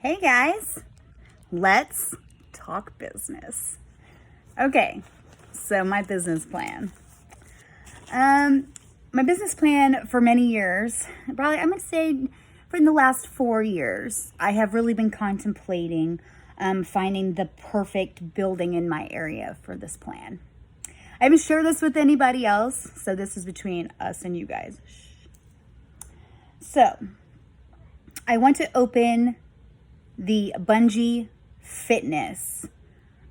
Hey guys, let's talk business. Okay, so my business plan. My business plan for many years, probably I'm gonna say for the last 4 years, I have really been contemplating finding the perfect building in my area for this plan. I haven't shared this with anybody else, so this is between us and you guys. So, I want to open the Bungee Fitness,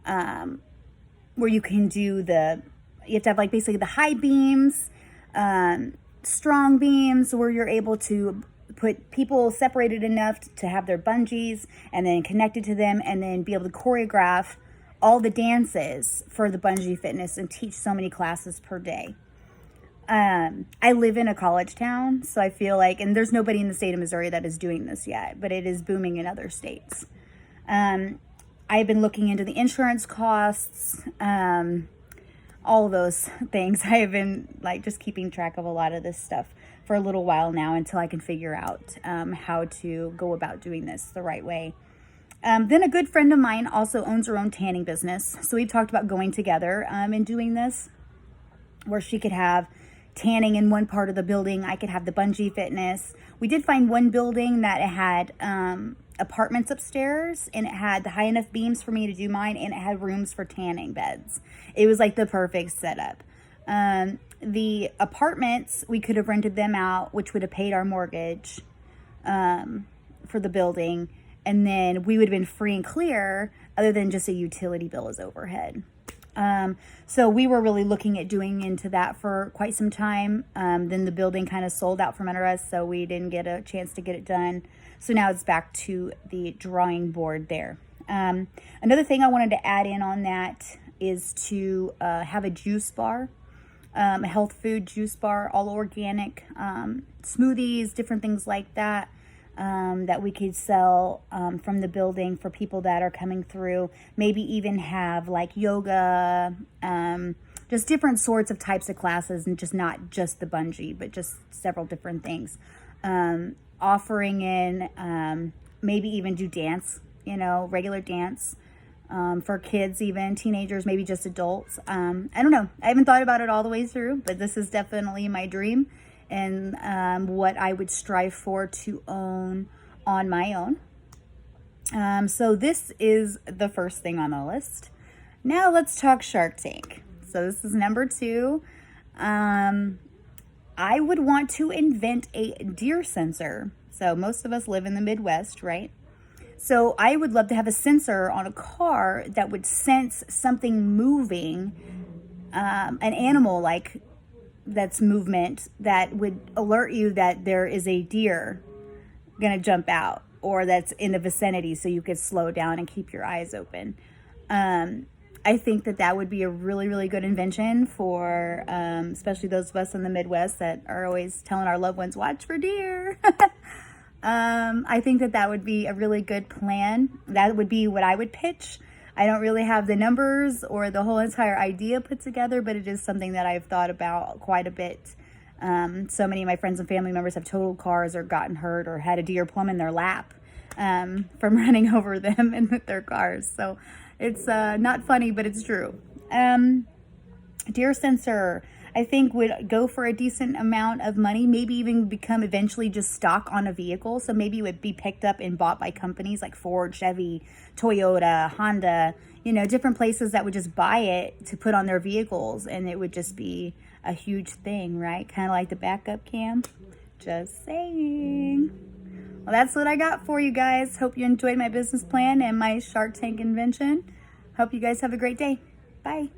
where you can do you have to have like basically the high beams, strong beams, where you're able to put people separated enough to have their bungees and then connected to them, and then be able to choreograph all the dances for the Bungee Fitness and teach so many classes per day. I live in a college town, so I feel like, and there's nobody in the state of Missouri that is doing this yet, but it is booming in other states. I've been looking into the insurance costs, all of those things. I have been like just keeping track of a lot of this stuff for a little while now until I can figure out how to go about doing this the right way. Then a good friend of mine also owns her own tanning business. So we've talked about going together and doing this, where she could have tanning in one part of the building. I could have the Bungee Fitness. We did find one building that it had apartments upstairs, and it had the high enough beams for me to do mine, and it had rooms for tanning beds. It was like the perfect setup. The apartments, we could have rented them out, which would have paid our mortgage for the building, and then we would have been free and clear other than just a utility bill as overhead. So we were really looking at doing into that for quite some time. Then the building kind of sold out from under us, so we didn't get a chance to get it done. So now it's back to the drawing board there. Another thing I wanted to add in on that is to have a juice bar, a health food juice bar, all organic, smoothies, different things like that. That we could sell from the building for people that are coming through. Maybe even have like yoga, just different sorts of types of classes, and just not just the bungee, but just several different things. Offering in maybe even do dance, regular dance for kids, even teenagers, maybe just adults. I don't know. I haven't thought about it all the way through, but this is definitely my dream, and what I would strive for to own on my own. So this is the first thing on the list. Now let's talk Shark Tank. So this is number 2. I would want to invent a deer sensor. So most of us live in the Midwest, right? So I would love to have a sensor on a car that would sense something moving, an animal like that's movement, that would alert you that there is a deer gonna jump out, or that's in the vicinity, so you could slow down and keep your eyes open. I think that would be a really, really good invention for especially those of us in the Midwest that are always telling our loved ones, watch for deer. I think that would be a really good plan. That would be what I would pitch. I don't really have the numbers or the whole entire idea put together, but it is something that I've thought about quite a bit. So many of my friends and family members have totaled cars or gotten hurt or had a deer plumb in their lap from running over them in their cars. So it's not funny, but it's true. Deer sensor, I think, would go for a decent amount of money, maybe even become eventually just stock on a vehicle. So maybe it would be picked up and bought by companies like Ford, Chevy, Toyota, Honda, different places that would just buy it to put on their vehicles, and it would just be a huge thing, right? Kind of like the backup cam. Just saying. Well, that's what I got for you guys. Hope you enjoyed my business plan and my Shark Tank invention. Hope you guys have a great day. Bye.